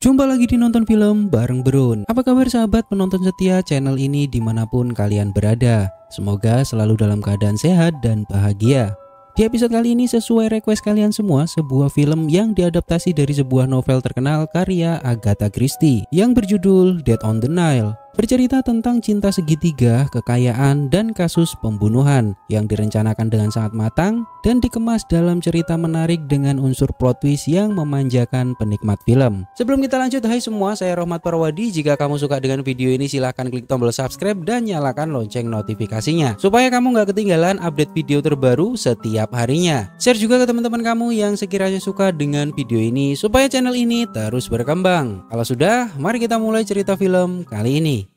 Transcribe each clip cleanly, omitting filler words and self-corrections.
Jumpa lagi di Nonton Film bareng Berun. Apa kabar sahabat penonton setia channel ini dimanapun kalian berada? Semoga selalu dalam keadaan sehat dan bahagia. Di episode kali ini sesuai request kalian semua, sebuah film yang diadaptasi dari sebuah novel terkenal karya Agatha Christie yang berjudul Death on the Nile. Bercerita tentang cinta segitiga, kekayaan, dan kasus pembunuhan yang direncanakan dengan sangat matang dan dikemas dalam cerita menarik dengan unsur plot twist yang memanjakan penikmat film. Sebelum kita lanjut, hai semua, saya Rohmat Parwadi. Jika kamu suka dengan video ini, silahkan klik tombol subscribe dan nyalakan lonceng notifikasinya supaya kamu nggak ketinggalan update video terbaru setiap harinya. Share juga ke teman-teman kamu yang sekiranya suka dengan video ini supaya channel ini terus berkembang. Kalau sudah, mari kita mulai cerita film kali ini.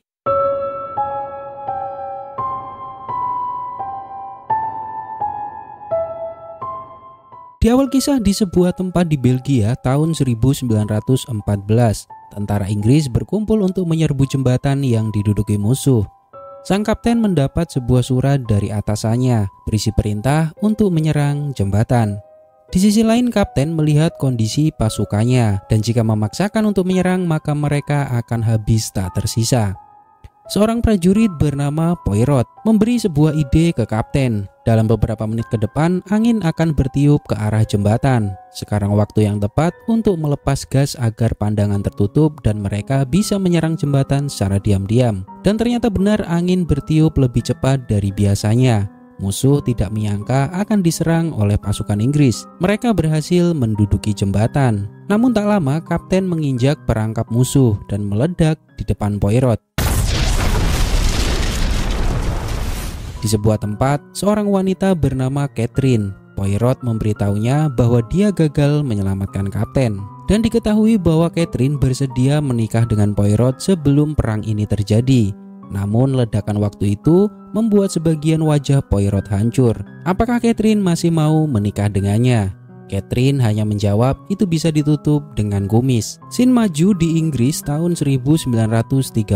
Di awal kisah, di sebuah tempat di Belgia tahun 1914, tentara Inggris berkumpul untuk menyerbu jembatan yang diduduki musuh. Sang kapten mendapat sebuah surat dari atasannya berisi perintah untuk menyerang jembatan. Di sisi lain, kapten melihat kondisi pasukannya dan jika memaksakan untuk menyerang maka mereka akan habis tak tersisa. Seorang prajurit bernama Poirot memberi sebuah ide ke kapten. Dalam beberapa menit ke depan, angin akan bertiup ke arah jembatan. Sekarang waktu yang tepat untuk melepas gas agar pandangan tertutup dan mereka bisa menyerang jembatan secara diam-diam. Dan ternyata benar, angin bertiup lebih cepat dari biasanya. Musuh tidak menyangka akan diserang oleh pasukan Inggris. Mereka berhasil menduduki jembatan. Namun tak lama, kapten menginjak perangkap musuh dan meledak di depan Poirot. Di sebuah tempat, seorang wanita bernama Catherine. Poirot memberitahunya bahwa dia gagal menyelamatkan kapten. Dan diketahui bahwa Catherine bersedia menikah dengan Poirot sebelum perang ini terjadi. Namun ledakan waktu itu membuat sebagian wajah Poirot hancur. Apakah Catherine masih mau menikah dengannya? Catherine hanya menjawab itu bisa ditutup dengan kumis. Scene maju di Inggris tahun 1937.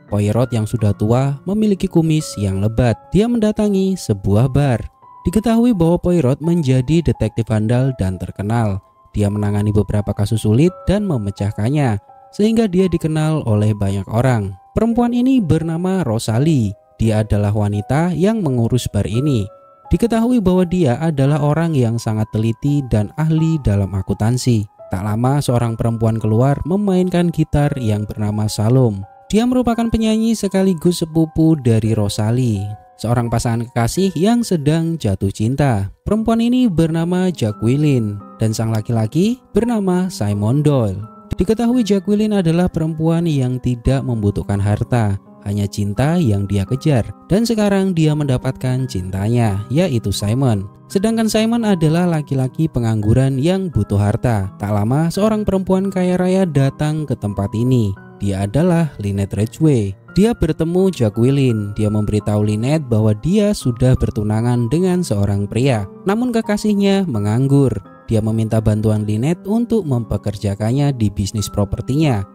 Poirot yang sudah tua memiliki kumis yang lebat. Dia mendatangi sebuah bar. Diketahui bahwa Poirot menjadi detektif handal dan terkenal. Dia menangani beberapa kasus sulit dan memecahkannya, sehingga dia dikenal oleh banyak orang. Perempuan ini bernama Rosalie. Dia adalah wanita yang mengurus bar ini. Diketahui bahwa dia adalah orang yang sangat teliti dan ahli dalam akuntansi. Tak lama seorang perempuan keluar memainkan gitar yang bernama Salome. Dia merupakan penyanyi sekaligus sepupu dari Rosalie, seorang pasangan kekasih yang sedang jatuh cinta. Perempuan ini bernama Jacqueline dan sang laki-laki bernama Simon Doyle. Diketahui Jacqueline adalah perempuan yang tidak membutuhkan harta, hanya cinta yang dia kejar. Dan sekarang dia mendapatkan cintanya, yaitu Simon. Sedangkan Simon adalah laki-laki pengangguran yang butuh harta. Tak lama seorang perempuan kaya raya datang ke tempat ini. Dia adalah Lynette Ridgway. Dia bertemu Jacqueline. Dia memberitahu Lynette bahwa dia sudah bertunangan dengan seorang pria. Namun kekasihnya menganggur. Dia meminta bantuan Lynette untuk mempekerjakannya di bisnis propertinya.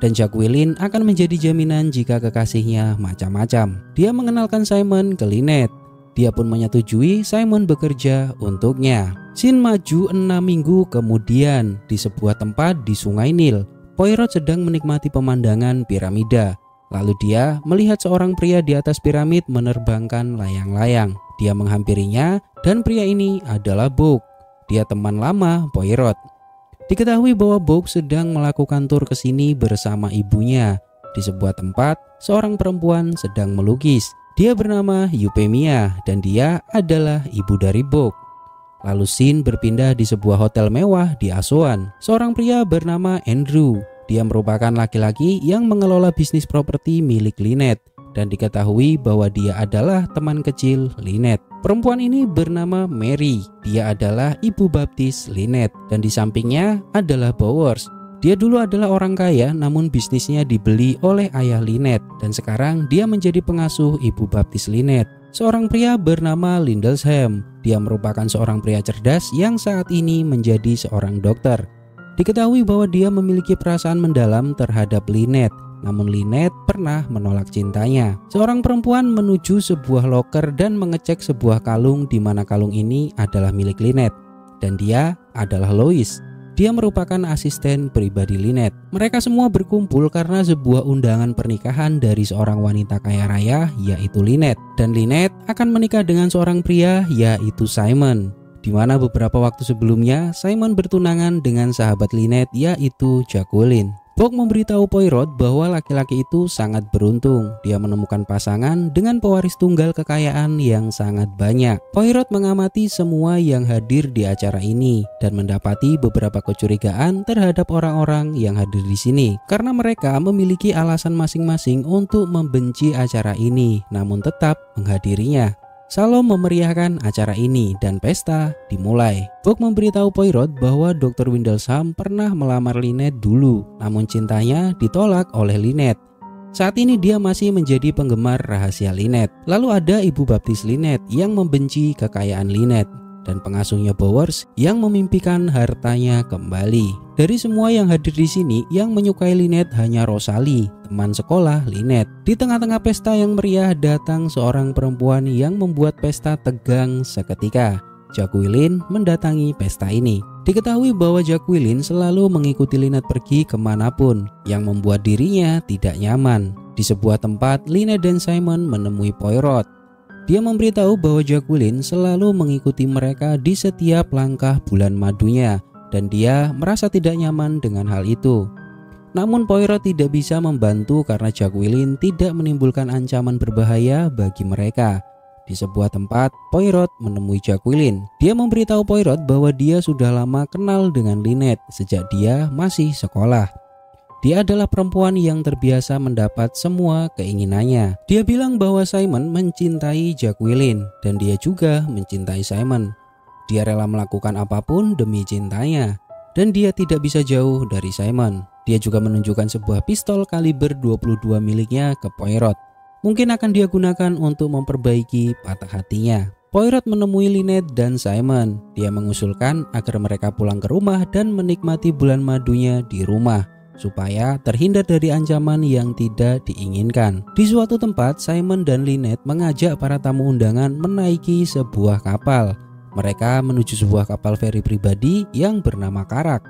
Dan Jacqueline akan menjadi jaminan jika kekasihnya macam-macam. Dia mengenalkan Simon ke Lynette. Dia pun menyetujui Simon bekerja untuknya. Scene maju 6 minggu kemudian di sebuah tempat di Sungai Nil. Poirot sedang menikmati pemandangan piramida. Lalu dia melihat seorang pria di atas piramid menerbangkan layang-layang. Dia menghampirinya dan pria ini adalah Boog. Dia teman lama Poirot. Diketahui bahwa Boog sedang melakukan tur ke sini bersama ibunya. Di sebuah tempat, seorang perempuan sedang melukis. Dia bernama Euphemia dan dia adalah ibu dari Boog. Lalu scene berpindah di sebuah hotel mewah di Aswan. Seorang pria bernama Andrew. Dia merupakan laki-laki yang mengelola bisnis properti milik Lynette. Dan diketahui bahwa dia adalah teman kecil Lynette. Perempuan ini bernama Mary. Dia adalah ibu baptis Lynette. Dan di sampingnya adalah Bowers. Dia dulu adalah orang kaya namun bisnisnya dibeli oleh ayah Lynette. Dan sekarang dia menjadi pengasuh ibu baptis Lynette. Seorang pria bernama Lindelsham. Dia merupakan seorang pria cerdas yang saat ini menjadi seorang dokter. Diketahui bahwa dia memiliki perasaan mendalam terhadap Lynette. Namun Lynette pernah menolak cintanya. Seorang perempuan menuju sebuah loker dan mengecek sebuah kalung di mana kalung ini adalah milik Lynette. Dan dia adalah Lois. Dia merupakan asisten pribadi Lynette. Mereka semua berkumpul karena sebuah undangan pernikahan dari seorang wanita kaya raya, yaitu Lynette. Dan Lynette akan menikah dengan seorang pria, yaitu Simon. Di mana beberapa waktu sebelumnya Simon bertunangan dengan sahabat Lynette, yaitu Jacqueline. Boog memberitahu Poirot bahwa laki-laki itu sangat beruntung. Dia menemukan pasangan dengan pewaris tunggal kekayaan yang sangat banyak. Poirot mengamati semua yang hadir di acara ini dan mendapati beberapa kecurigaan terhadap orang-orang yang hadir di sini karena mereka memiliki alasan masing-masing untuk membenci acara ini, namun tetap menghadirinya. Salom memeriahkan acara ini dan pesta dimulai. Boog memberitahu Poirot bahwa Dr. Windlesham pernah melamar Lynette dulu, namun cintanya ditolak oleh Lynette. Saat ini dia masih menjadi penggemar rahasia Lynette. Lalu ada ibu baptis Lynette yang membenci kekayaan Lynette dan pengasuhnya Bowers yang memimpikan hartanya kembali. Dari semua yang hadir di sini, yang menyukai Lynette hanya Rosalie, teman sekolah Lynette. Di tengah-tengah pesta yang meriah datang seorang perempuan yang membuat pesta tegang seketika. Jacqueline mendatangi pesta ini. Diketahui bahwa Jacqueline selalu mengikuti Lynette pergi kemanapun, yang membuat dirinya tidak nyaman. Di sebuah tempat, Lynette dan Simon menemui Poirot. Dia memberitahu bahwa Jacqueline selalu mengikuti mereka di setiap langkah bulan madunya, dan dia merasa tidak nyaman dengan hal itu. Namun Poirot tidak bisa membantu karena Jacqueline tidak menimbulkan ancaman berbahaya bagi mereka. Di sebuah tempat, Poirot menemui Jacqueline. Dia memberitahu Poirot bahwa dia sudah lama kenal dengan Lynette sejak dia masih sekolah. Dia adalah perempuan yang terbiasa mendapat semua keinginannya. Dia bilang bahwa Simon mencintai Jacqueline dan dia juga mencintai Simon. Dia rela melakukan apapun demi cintanya dan dia tidak bisa jauh dari Simon. Dia juga menunjukkan sebuah pistol kaliber 22 miliknya ke Poirot. Mungkin akan dia gunakan untuk memperbaiki patah hatinya. Poirot menemui Lynette dan Simon. Dia mengusulkan agar mereka pulang ke rumah dan menikmati bulan madunya di rumah supaya terhindar dari ancaman yang tidak diinginkan. Di suatu tempat, Simon dan Lynette mengajak para tamu undangan menaiki sebuah kapal. Mereka menuju sebuah kapal feri pribadi yang bernama Karak.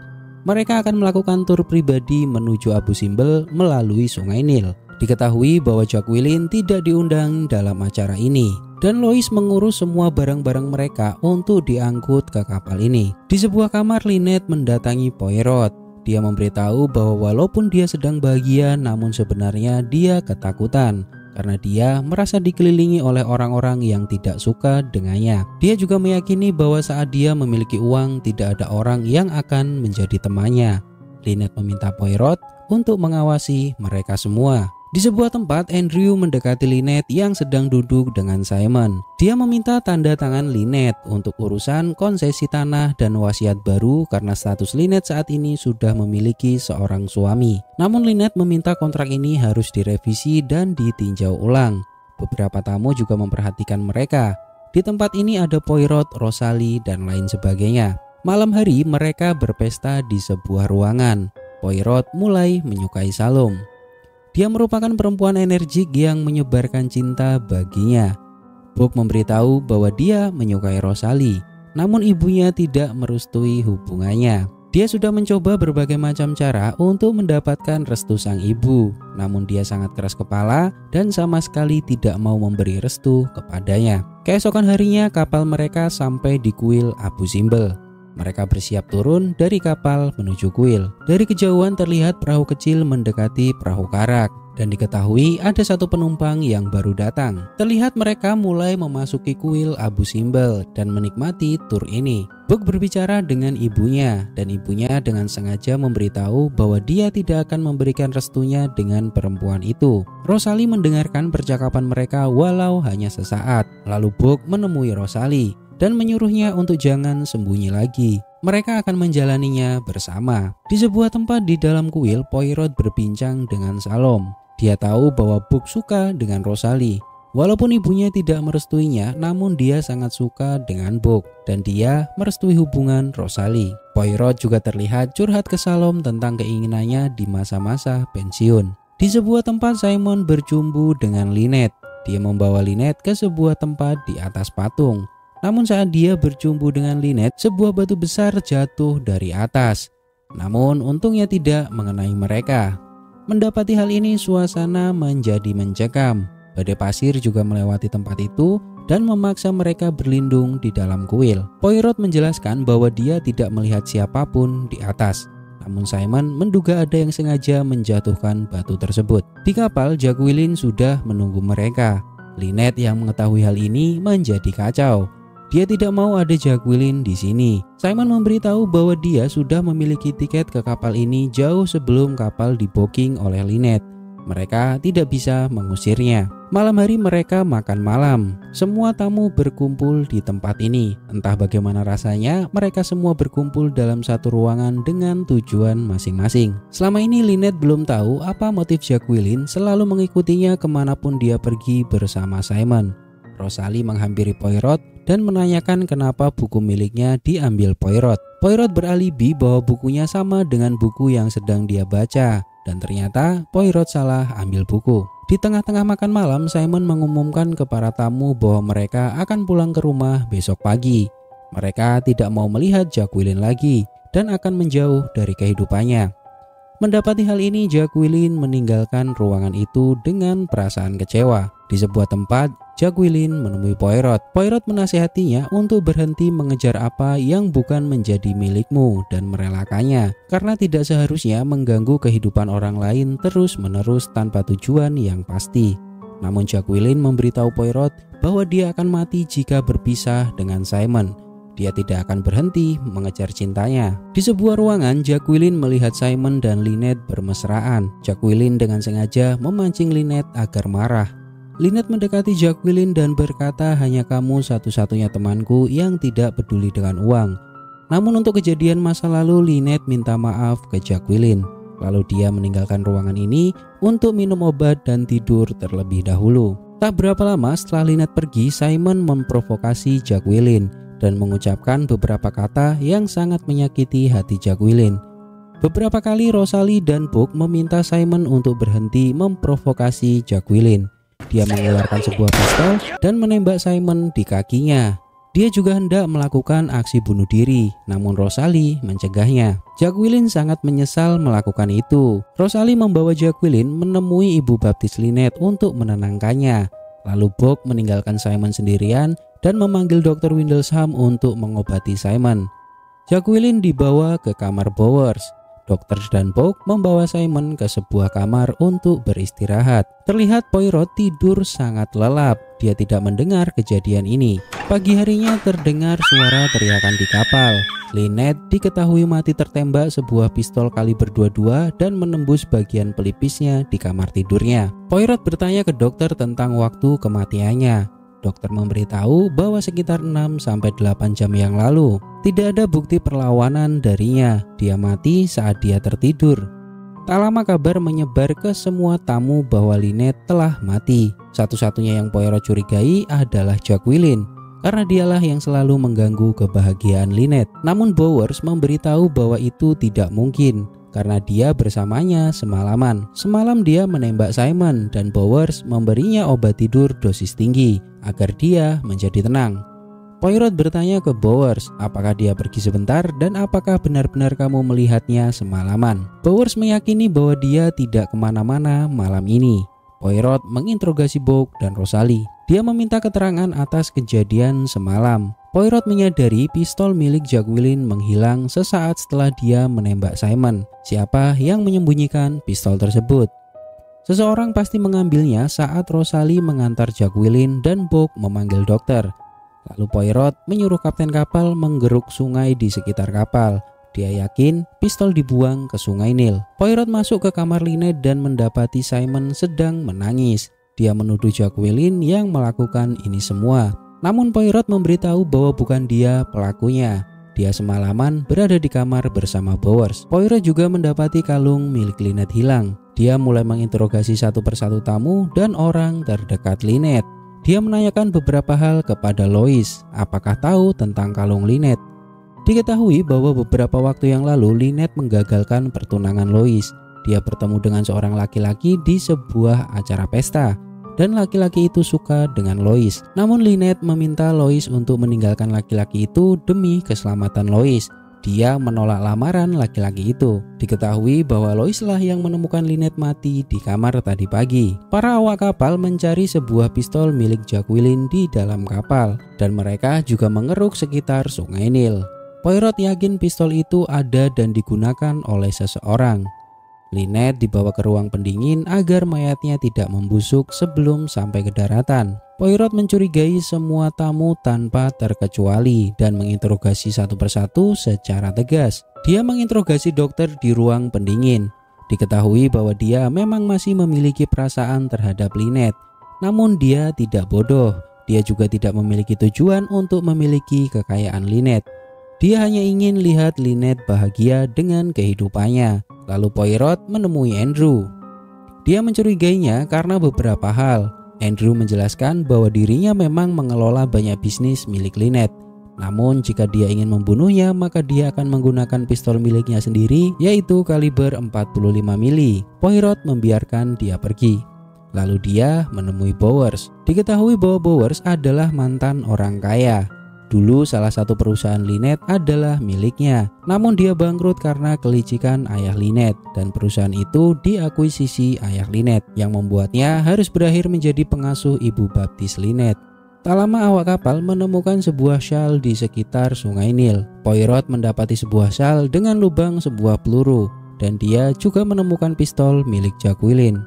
Mereka akan melakukan tur pribadi menuju Abu Simbel melalui Sungai Nil. Diketahui bahwa Jacqueline tidak diundang dalam acara ini dan Lois mengurus semua barang-barang mereka untuk diangkut ke kapal ini. Di sebuah kamar, Lynette mendatangi Poirot. Dia memberitahu bahwa walaupun dia sedang bahagia, namun sebenarnya dia ketakutan karena dia merasa dikelilingi oleh orang-orang yang tidak suka dengannya. Dia juga meyakini bahwa saat dia memiliki uang, tidak ada orang yang akan menjadi temannya. Lynette meminta Poirot untuk mengawasi mereka semua. Di sebuah tempat, Andrew mendekati Lynette yang sedang duduk dengan Simon. Dia meminta tanda tangan Lynette untuk urusan konsesi tanah dan wasiat baru karena status Lynette saat ini sudah memiliki seorang suami. Namun Lynette meminta kontrak ini harus direvisi dan ditinjau ulang. Beberapa tamu juga memperhatikan mereka. Di tempat ini ada Poirot, Rosalie, dan lain sebagainya. Malam hari mereka berpesta di sebuah ruangan. Poirot mulai menyukai Salome. Dia merupakan perempuan energik yang menyebarkan cinta baginya. Boog memberitahu bahwa dia menyukai Rosalie, namun ibunya tidak merestui hubungannya. Dia sudah mencoba berbagai macam cara untuk mendapatkan restu sang ibu, namun dia sangat keras kepala dan sama sekali tidak mau memberi restu kepadanya. Keesokan harinya kapal mereka sampai di kuil Abu Simbel. Mereka bersiap turun dari kapal menuju kuil. Dari kejauhan terlihat perahu kecil mendekati perahu Karak dan diketahui ada satu penumpang yang baru datang. Terlihat mereka mulai memasuki kuil Abu Simbel dan menikmati tur ini. Boog berbicara dengan ibunya dan ibunya dengan sengaja memberitahu bahwa dia tidak akan memberikan restunya dengan perempuan itu. Rosalie mendengarkan percakapan mereka walau hanya sesaat. Lalu Boog menemui Rosalie dan menyuruhnya untuk jangan sembunyi lagi. Mereka akan menjalaninya bersama. Di sebuah tempat di dalam kuil, Poirot berbincang dengan Salome. Dia tahu bahwa Boog suka dengan Rosalie. Walaupun ibunya tidak merestuinya, namun dia sangat suka dengan Boog dan dia merestui hubungan Rosalie. Poirot juga terlihat curhat ke Salome tentang keinginannya di masa-masa pensiun. Di sebuah tempat, Simon bercumbu dengan Lynette. Dia membawa Lynette ke sebuah tempat di atas patung. Namun saat dia bercumbu dengan Lynette, sebuah batu besar jatuh dari atas. Namun untungnya tidak mengenai mereka. Mendapati hal ini, suasana menjadi mencekam. Badai pasir juga melewati tempat itu dan memaksa mereka berlindung di dalam kuil. Poirot menjelaskan bahwa dia tidak melihat siapapun di atas. Namun Simon menduga ada yang sengaja menjatuhkan batu tersebut. Di kapal, Jacqueline sudah menunggu mereka. Lynette yang mengetahui hal ini menjadi kacau. Dia tidak mau ada Jacqueline di sini. Simon memberitahu bahwa dia sudah memiliki tiket ke kapal ini jauh sebelum kapal di-booking oleh Lynette. Mereka tidak bisa mengusirnya. Malam hari mereka makan malam. Semua tamu berkumpul di tempat ini. Entah bagaimana rasanya, mereka semua berkumpul dalam satu ruangan dengan tujuan masing-masing. Selama ini Lynette belum tahu apa motif Jacqueline selalu mengikutinya kemanapun dia pergi bersama Simon. Rosalie menghampiri Poirot dan menanyakan kenapa buku miliknya diambil Poirot. Poirot beralibi bahwa bukunya sama dengan buku yang sedang dia baca. Dan ternyata Poirot salah ambil buku. Di tengah-tengah makan malam, Simon mengumumkan ke para tamu bahwa mereka akan pulang ke rumah besok pagi. Mereka tidak mau melihat Jacqueline lagi dan akan menjauh dari kehidupannya. Mendapati hal ini, Jacqueline meninggalkan ruangan itu dengan perasaan kecewa. Di sebuah tempat, Jacqueline menemui Poirot. Poirot menasihatinya untuk berhenti mengejar apa yang bukan menjadi milikmu dan merelakannya, karena tidak seharusnya mengganggu kehidupan orang lain terus-menerus tanpa tujuan yang pasti. Namun Jacqueline memberitahu Poirot bahwa dia akan mati jika berpisah dengan Simon. Dia tidak akan berhenti mengejar cintanya. Di sebuah ruangan, Jacqueline melihat Simon dan Lynette bermesraan. Jacqueline dengan sengaja memancing Lynette agar marah. Lynette mendekati Jacqueline dan berkata, hanya kamu satu-satunya temanku yang tidak peduli dengan uang. Namun untuk kejadian masa lalu, Lynette minta maaf ke Jacqueline. Lalu dia meninggalkan ruangan ini untuk minum obat dan tidur terlebih dahulu. Tak berapa lama setelah Lynette pergi, Simon memprovokasi Jacqueline dan mengucapkan beberapa kata yang sangat menyakiti hati Jacqueline. Beberapa kali Rosalie dan Book meminta Simon untuk berhenti memprovokasi Jacqueline. Dia mengeluarkan sebuah pistol dan menembak Simon di kakinya. Dia juga hendak melakukan aksi bunuh diri, namun Rosalie mencegahnya. Jacqueline sangat menyesal melakukan itu. Rosalie membawa Jacqueline menemui ibu baptis Lynette untuk menenangkannya. Lalu Book meninggalkan Simon sendirian dan memanggil Dr. Windlesham untuk mengobati Simon. Jacqueline dibawa ke kamar Bowers. Dokter dan Book membawa Simon ke sebuah kamar untuk beristirahat. Terlihat Poirot tidur sangat lelap. Dia tidak mendengar kejadian ini. Pagi harinya terdengar suara teriakan di kapal. Lynette diketahui mati tertembak sebuah pistol kaliber 22 dan menembus bagian pelipisnya di kamar tidurnya. Poirot bertanya ke dokter tentang waktu kematiannya. Dokter memberitahu bahwa sekitar 6-8 jam yang lalu. Tidak ada bukti perlawanan darinya. Dia mati saat dia tertidur. Tak lama kabar menyebar ke semua tamu bahwa Lynette telah mati. Satu-satunya yang Poirot curigai adalah Jacqueline, karena dialah yang selalu mengganggu kebahagiaan Lynette. Namun Bowers memberitahu bahwa itu tidak mungkin, karena dia bersamanya semalaman. Semalam dia menembak Simon dan Bowers memberinya obat tidur dosis tinggi agar dia menjadi tenang. Poirot bertanya ke Bowers apakah dia pergi sebentar dan apakah benar-benar kamu melihatnya semalaman. Bowers meyakini bahwa dia tidak kemana-mana malam ini. Poirot menginterogasi Book dan Rosalie. Dia meminta keterangan atas kejadian semalam. Poirot menyadari pistol milik Jacqueline menghilang sesaat setelah dia menembak Simon. Siapa yang menyembunyikan pistol tersebut? Seseorang pasti mengambilnya saat Rosalie mengantar Jacqueline dan Book memanggil dokter. Lalu Poirot menyuruh kapten kapal menggeruk sungai di sekitar kapal. Dia yakin pistol dibuang ke sungai Nil. Poirot masuk ke kamar Lynette dan mendapati Simon sedang menangis. Dia menuduh Jacqueline yang melakukan ini semua. Namun Poirot memberitahu bahwa bukan dia pelakunya. Dia semalaman berada di kamar bersama Bowers. Poirot juga mendapati kalung milik Lynette hilang. Dia mulai menginterogasi satu persatu tamu dan orang terdekat Lynette. Dia menanyakan beberapa hal kepada Lois. Apakah tahu tentang kalung Lynette? Diketahui bahwa beberapa waktu yang lalu Lynette menggagalkan pertunangan Lois. Dia bertemu dengan seorang laki-laki di sebuah acara pesta. Dan laki-laki itu suka dengan Lois. Namun Lynette meminta Lois untuk meninggalkan laki-laki itu demi keselamatan Lois. Dia menolak lamaran laki-laki itu. Diketahui bahwa Lois lah yang menemukan Lynette mati di kamar tadi pagi. Para awak kapal mencari sebuah pistol milik Jacqueline di dalam kapal, dan mereka juga mengeruk sekitar Sungai Nil. Poirot yakin pistol itu ada dan digunakan oleh seseorang. Lynette dibawa ke ruang pendingin agar mayatnya tidak membusuk sebelum sampai ke daratan. Poirot mencurigai semua tamu tanpa terkecuali dan menginterogasi satu persatu secara tegas. Dia menginterogasi dokter di ruang pendingin. Diketahui bahwa dia memang masih memiliki perasaan terhadap Lynette. Namun dia tidak bodoh. Dia juga tidak memiliki tujuan untuk memiliki kekayaan Lynette. Dia hanya ingin lihat Lynette bahagia dengan kehidupannya. Lalu Poirot menemui Andrew. Dia mencurigainya karena beberapa hal. Andrew menjelaskan bahwa dirinya memang mengelola banyak bisnis milik Lynette. Namun jika dia ingin membunuhnya, maka dia akan menggunakan pistol miliknya sendiri, yaitu kaliber 45 mili. Poirot membiarkan dia pergi. Lalu dia menemui Bowers. Diketahui bahwa Bowers adalah mantan orang kaya. Dulu salah satu perusahaan Lynette adalah miliknya, namun dia bangkrut karena kelicikan ayah Lynette, dan perusahaan itu diakuisisi ayah Lynette yang membuatnya harus berakhir menjadi pengasuh ibu baptis Lynette. Tak lama awak kapal menemukan sebuah syal di sekitar Sungai Nil. Poirot mendapati sebuah syal dengan lubang sebuah peluru, dan dia juga menemukan pistol milik Jacqueline.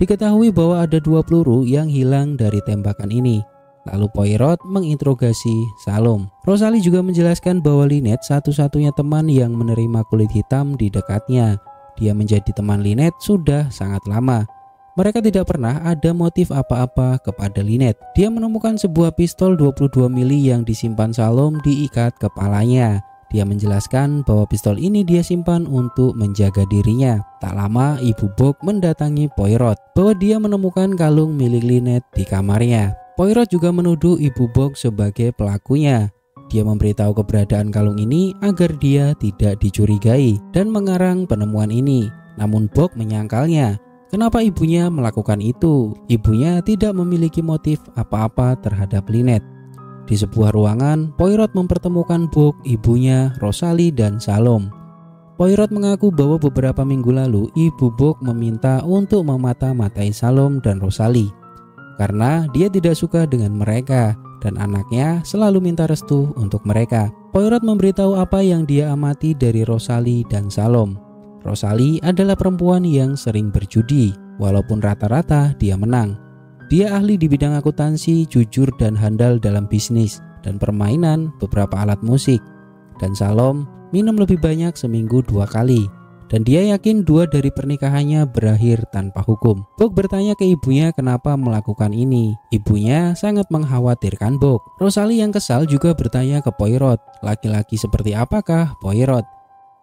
Diketahui bahwa ada 2 peluru yang hilang dari tembakan ini. Lalu Poirot menginterogasi Salome. Rosalie juga menjelaskan bahwa Lynette satu-satunya teman yang menerima kulit hitam di dekatnya. Dia menjadi teman Lynette sudah sangat lama. Mereka tidak pernah ada motif apa-apa kepada Lynette. Dia menemukan sebuah pistol 22 mili yang disimpan Salome diikat kepalanya. Dia menjelaskan bahwa pistol ini dia simpan untuk menjaga dirinya. Tak lama Ibu Book mendatangi Poirot bahwa dia menemukan kalung milik Lynette di kamarnya. Poirot juga menuduh Ibu Book sebagai pelakunya. Dia memberitahu keberadaan kalung ini agar dia tidak dicurigai dan mengarang penemuan ini. Namun Book menyangkalnya. Kenapa ibunya melakukan itu? Ibunya tidak memiliki motif apa-apa terhadap Lynette. Di sebuah ruangan, Poirot mempertemukan Book, ibunya, Rosalie, dan Salome. Poirot mengaku bahwa beberapa minggu lalu Ibu Book meminta untuk memata-matai Salome dan Rosalie karena dia tidak suka dengan mereka dan anaknya selalu minta restu untuk mereka. Poirot memberitahu apa yang dia amati dari Rosalie dan Salome. Rosalie adalah perempuan yang sering berjudi, walaupun rata-rata dia menang. Dia ahli di bidang akuntansi, jujur dan handal dalam bisnis dan permainan beberapa alat musik. Dan Salome minum lebih banyak seminggu 2 kali. Dan dia yakin 2 dari pernikahannya berakhir tanpa hukum. Book bertanya ke ibunya kenapa melakukan ini. Ibunya sangat mengkhawatirkan Book. Rosalie yang kesal juga bertanya ke Poirot, laki-laki seperti apakah Poirot?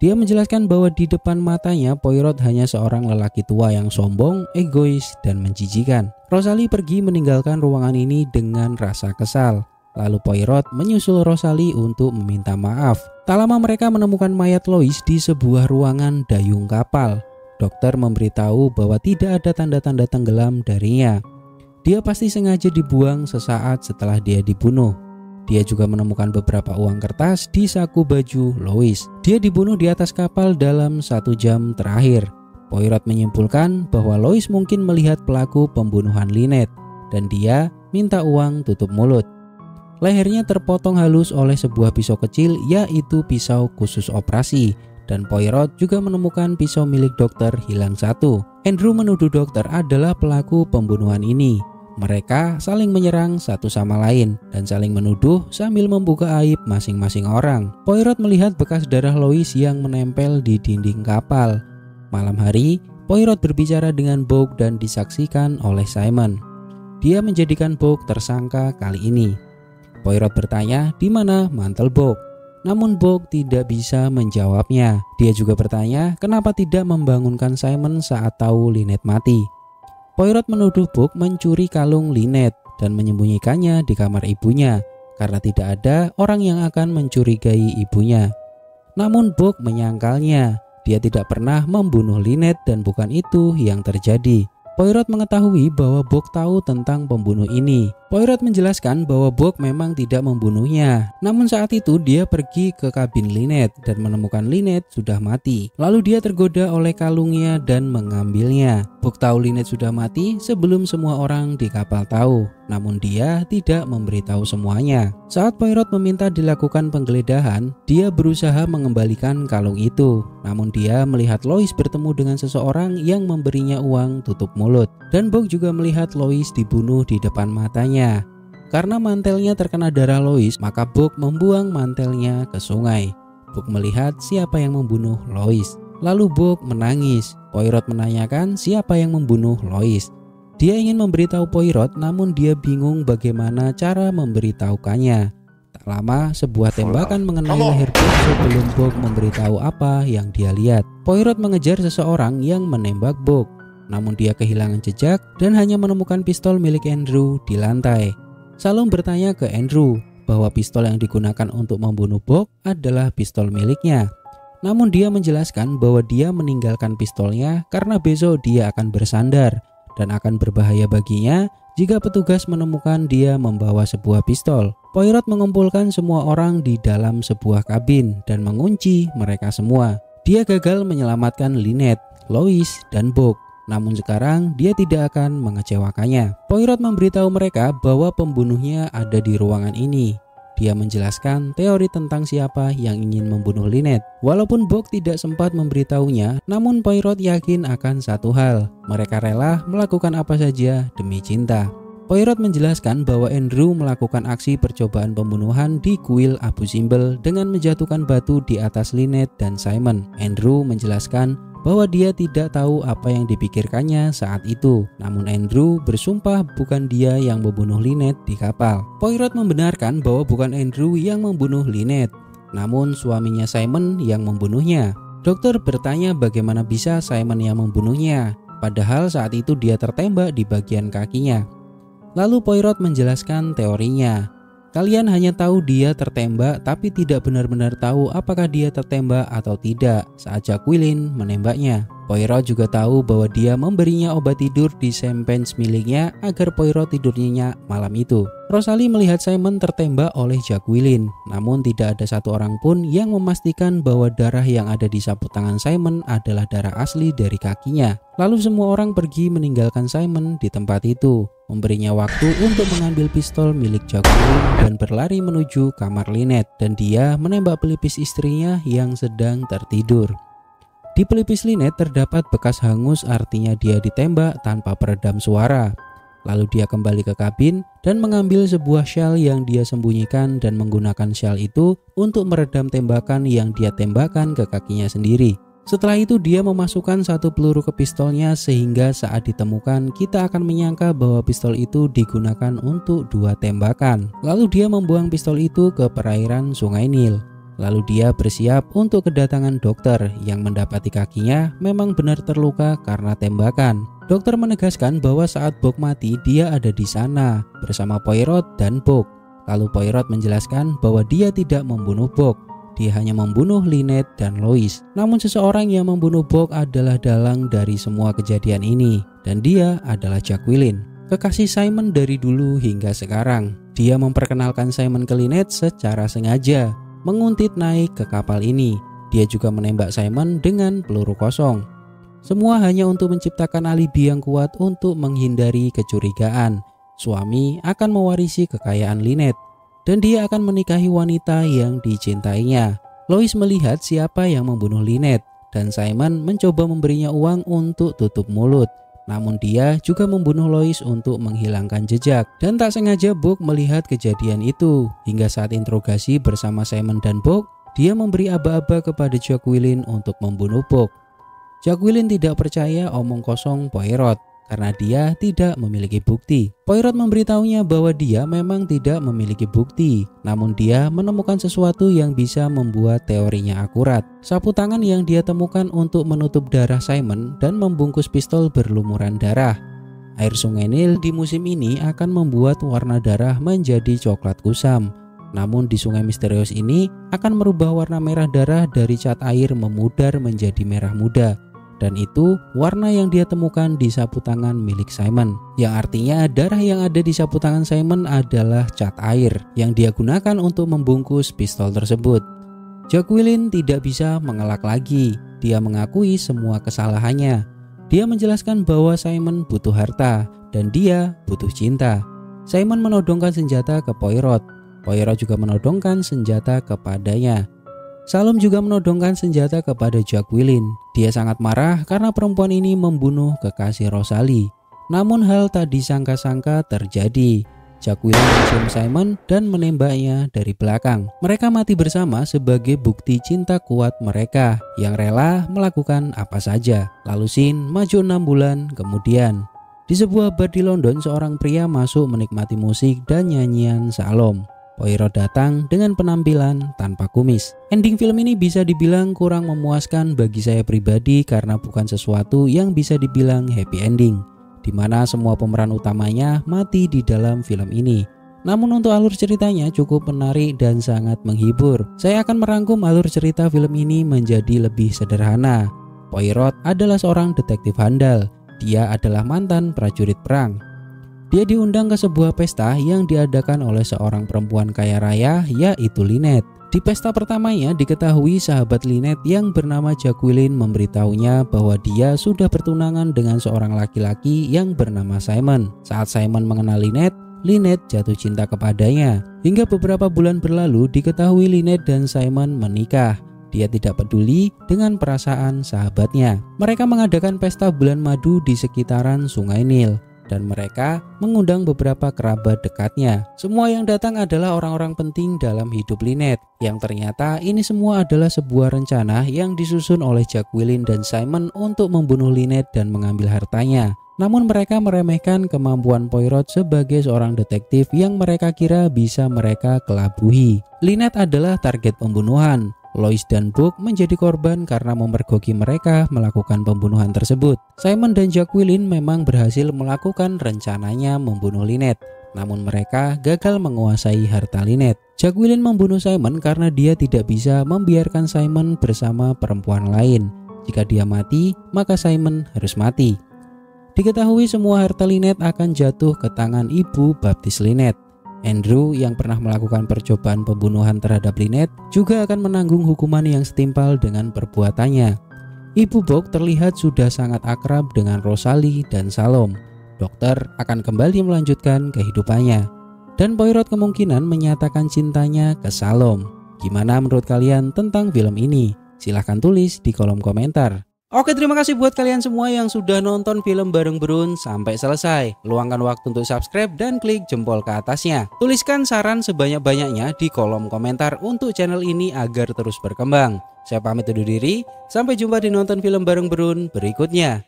Dia menjelaskan bahwa di depan matanya Poirot hanya seorang lelaki tua yang sombong, egois, dan menjijikan. Rosalie pergi meninggalkan ruangan ini dengan rasa kesal. Lalu Poirot menyusul Rosalie untuk meminta maaf. Tak lama mereka menemukan mayat Lois di sebuah ruangan dayung kapal. Dokter memberitahu bahwa tidak ada tanda-tanda tenggelam darinya. Dia pasti sengaja dibuang sesaat setelah dia dibunuh. Dia juga menemukan beberapa uang kertas di saku baju Lois. Dia dibunuh di atas kapal dalam 1 jam terakhir. Poirot menyimpulkan bahwa Lois mungkin melihat pelaku pembunuhan Lynette dan dia minta uang tutup mulut. Lehernya terpotong halus oleh sebuah pisau kecil, yaitu pisau khusus operasi. Dan Poirot juga menemukan pisau milik dokter hilang 1. Andrew menuduh dokter adalah pelaku pembunuhan ini. Mereka saling menyerang satu sama lain dan saling menuduh sambil membuka aib masing-masing orang. Poirot melihat bekas darah Lois yang menempel di dinding kapal. Malam hari, Poirot berbicara dengan Book dan disaksikan oleh Simon. Dia menjadikan Book tersangka kali ini. Poirot bertanya di mana mantel Book. Namun Book tidak bisa menjawabnya. Dia juga bertanya kenapa tidak membangunkan Simon saat tahu Lynette mati. Poirot menuduh Book mencuri kalung Lynette dan menyembunyikannya di kamar ibunya karena tidak ada orang yang akan mencurigai ibunya. Namun Book menyangkalnya. Dia tidak pernah membunuh Lynette dan bukan itu yang terjadi. Poirot mengetahui bahwa Book tahu tentang pembunuh ini. Poirot menjelaskan bahwa Book memang tidak membunuhnya. Namun saat itu dia pergi ke kabin Lynette dan menemukan Lynette sudah mati. Lalu dia tergoda oleh kalungnya dan mengambilnya. Book tahu Lynette sudah mati sebelum semua orang di kapal tahu. Namun dia tidak memberitahu semuanya. Saat Poirot meminta dilakukan penggeledahan, dia berusaha mengembalikan kalung itu. Namun dia melihat Lois bertemu dengan seseorang yang memberinya uang tutup mulut. Dan Book juga melihat Lois dibunuh di depan matanya. Karena mantelnya terkena darah Lois, maka Book membuang mantelnya ke sungai. Book melihat siapa yang membunuh Lois. Lalu Book menangis. Poirot menanyakan siapa yang membunuh Lois. Dia ingin memberitahu Poirot, namun dia bingung bagaimana cara memberitahukannya. Tak lama, sebuah tembakan mengenai leher Book sebelum Book memberitahu apa yang dia lihat. Poirot mengejar seseorang yang menembak Book. Namun dia kehilangan jejak dan hanya menemukan pistol milik Andrew di lantai. Salom bertanya ke Andrew bahwa pistol yang digunakan untuk membunuh Book adalah pistol miliknya. Namun dia menjelaskan bahwa dia meninggalkan pistolnya karena besok dia akan bersandar dan akan berbahaya baginya jika petugas menemukan dia membawa sebuah pistol. Poirot mengumpulkan semua orang di dalam sebuah kabin dan mengunci mereka semua. Dia gagal menyelamatkan Lynette, Lois, dan Book. Namun sekarang dia tidak akan mengecewakannya. Poirot memberitahu mereka bahwa pembunuhnya ada di ruangan ini. Dia menjelaskan teori tentang siapa yang ingin membunuh Lynette. Walaupun Book tidak sempat memberitahunya, namun Poirot yakin akan satu hal. Mereka rela melakukan apa saja demi cinta. Poirot menjelaskan bahwa Andrew melakukan aksi percobaan pembunuhan di kuil Abu Simbel dengan menjatuhkan batu di atas Lynette dan Simon. Andrew menjelaskan bahwa dia tidak tahu apa yang dipikirkannya saat itu. Namun Andrew bersumpah bukan dia yang membunuh Lynette di kapal. Poirot membenarkan bahwa bukan Andrew yang membunuh Lynette, namun suaminya Simon yang membunuhnya. Dokter bertanya bagaimana bisa Simon yang membunuhnya, padahal saat itu dia tertembak di bagian kakinya. Lalu Poirot menjelaskan teorinya. Kalian hanya tahu dia tertembak tapi tidak benar-benar tahu apakah dia tertembak atau tidak saat Jacqueline menembaknya. Poirot juga tahu bahwa dia memberinya obat tidur di champagne miliknya agar Poirot tidur nyenyak malam itu. Rosalie melihat Simon tertembak oleh Jacqueline, namun tidak ada satu orang pun yang memastikan bahwa darah yang ada di sapu tangan Simon adalah darah asli dari kakinya. Lalu semua orang pergi meninggalkan Simon di tempat itu, memberinya waktu untuk mengambil pistol milik Jacqueline dan berlari menuju kamar Lynette, dan dia menembak pelipis istrinya yang sedang tertidur. Di pelipis Lynette terdapat bekas hangus, artinya dia ditembak tanpa peredam suara. Lalu dia kembali ke kabin dan mengambil sebuah syal yang dia sembunyikan dan menggunakan syal itu untuk meredam tembakan yang dia tembakkan ke kakinya sendiri. Setelah itu dia memasukkan satu peluru ke pistolnya sehingga saat ditemukan kita akan menyangka bahwa pistol itu digunakan untuk 2 tembakan. Lalu dia membuang pistol itu ke perairan Sungai Nil. Lalu dia bersiap untuk kedatangan dokter yang mendapati kakinya memang benar terluka karena tembakan. Dokter menegaskan bahwa saat Book mati dia ada di sana bersama Poirot dan Book. Lalu Poirot menjelaskan bahwa dia tidak membunuh Book. Dia hanya membunuh Lynette dan Lois. Namun seseorang yang membunuh Book adalah dalang dari semua kejadian ini, dan dia adalah Jacqueline, kekasih Simon dari dulu hingga sekarang. Dia memperkenalkan Simon ke Lynette secara sengaja, menguntit naik ke kapal ini. Dia juga menembak Simon dengan peluru kosong. Semua hanya untuk menciptakan alibi yang kuat untuk menghindari kecurigaan. Suami akan mewarisi kekayaan Lynette dan dia akan menikahi wanita yang dicintainya. Lois melihat siapa yang membunuh Lynette dan Simon mencoba memberinya uang untuk tutup mulut. Namun dia juga membunuh Lois untuk menghilangkan jejak. Dan tak sengaja Book melihat kejadian itu. Hingga saat interogasi bersama Simon dan Book, dia memberi aba-aba kepada Jacqueline untuk membunuh Book. Jacqueline tidak percaya omong kosong Poirot karena dia tidak memiliki bukti. Poirot memberitahunya bahwa dia memang tidak memiliki bukti, namun dia menemukan sesuatu yang bisa membuat teorinya akurat. Sapu tangan yang dia temukan untuk menutup darah Simon dan membungkus pistol berlumuran darah. Air Sungai Nil di musim ini akan membuat warna darah menjadi coklat kusam. Namun di sungai misterius ini akan merubah warna merah darah dari cat air memudar menjadi merah muda. dan itu warna yang dia temukan di sapu tangan milik Simon. Yang artinya darah yang ada di sapu tangan Simon adalah cat air yang dia gunakan untuk membungkus pistol tersebut. Jacqueline tidak bisa mengelak lagi. Dia mengakui semua kesalahannya. Dia menjelaskan bahwa Simon butuh harta dan dia butuh cinta. Simon menodongkan senjata ke Poirot. Poirot juga menodongkan senjata kepadanya. Salom juga menodongkan senjata kepada Jacqueline. Dia sangat marah karena perempuan ini membunuh kekasih Rosalie. Namun hal tak disangka-sangka terjadi. Jacqueline mencium Simon dan menembaknya dari belakang. Mereka mati bersama sebagai bukti cinta kuat mereka yang rela melakukan apa saja. Lalu Scene maju 6 bulan kemudian. Di sebuah bar di London, seorang pria masuk menikmati musik dan nyanyian Salom. Poirot datang dengan penampilan tanpa kumis. Ending film ini bisa dibilang kurang memuaskan bagi saya pribadi karena bukan sesuatu yang bisa dibilang happy ending, di mana semua pemeran utamanya mati di dalam film ini. Namun untuk alur ceritanya cukup menarik dan sangat menghibur. Saya akan merangkum alur cerita film ini menjadi lebih sederhana. Poirot adalah seorang detektif handal. Dia adalah mantan prajurit perang. Dia diundang ke sebuah pesta yang diadakan oleh seorang perempuan kaya raya, yaitu Lynette. Di pesta pertamanya diketahui sahabat Lynette yang bernama Jacqueline memberitahunya bahwa dia sudah bertunangan dengan seorang laki-laki yang bernama Simon. Saat Simon mengenal Lynette, Lynette jatuh cinta kepadanya. Hingga beberapa bulan berlalu diketahui Lynette dan Simon menikah. Dia tidak peduli dengan perasaan sahabatnya. Mereka mengadakan pesta bulan madu di sekitaran Sungai Nil, dan mereka mengundang beberapa kerabat dekatnya. Semua yang datang adalah orang-orang penting dalam hidup Lynette, yang ternyata ini semua adalah sebuah rencana yang disusun oleh Jacqueline dan Simon untuk membunuh Lynette dan mengambil hartanya. Namun mereka meremehkan kemampuan Poirot sebagai seorang detektif yang mereka kira bisa mereka kelabuhi. Lynette adalah target pembunuhan. Lois dan Book menjadi korban karena memergoki mereka melakukan pembunuhan tersebut. Simon dan Jacqueline memang berhasil melakukan rencananya membunuh Lynette, namun mereka gagal menguasai harta Lynette. Jacqueline membunuh Simon karena dia tidak bisa membiarkan Simon bersama perempuan lain. Jika dia mati, maka Simon harus mati. Diketahui semua harta Lynette akan jatuh ke tangan ibu baptis Lynette. Andrew yang pernah melakukan percobaan pembunuhan terhadap Lynette juga akan menanggung hukuman yang setimpal dengan perbuatannya. Ibu Book terlihat sudah sangat akrab dengan Rosalie dan Salom. Dokter akan kembali melanjutkan kehidupannya. Dan Poirot kemungkinan menyatakan cintanya ke Salom. Gimana menurut kalian tentang film ini? Silahkan tulis di kolom komentar. Oke, terima kasih buat kalian semua yang sudah nonton film bareng Brun sampai selesai. Luangkan waktu untuk subscribe dan klik jempol ke atasnya. Tuliskan saran sebanyak-banyaknya di kolom komentar untuk channel ini agar terus berkembang. Saya pamit undur diri, sampai jumpa di nonton film bareng Brun berikutnya.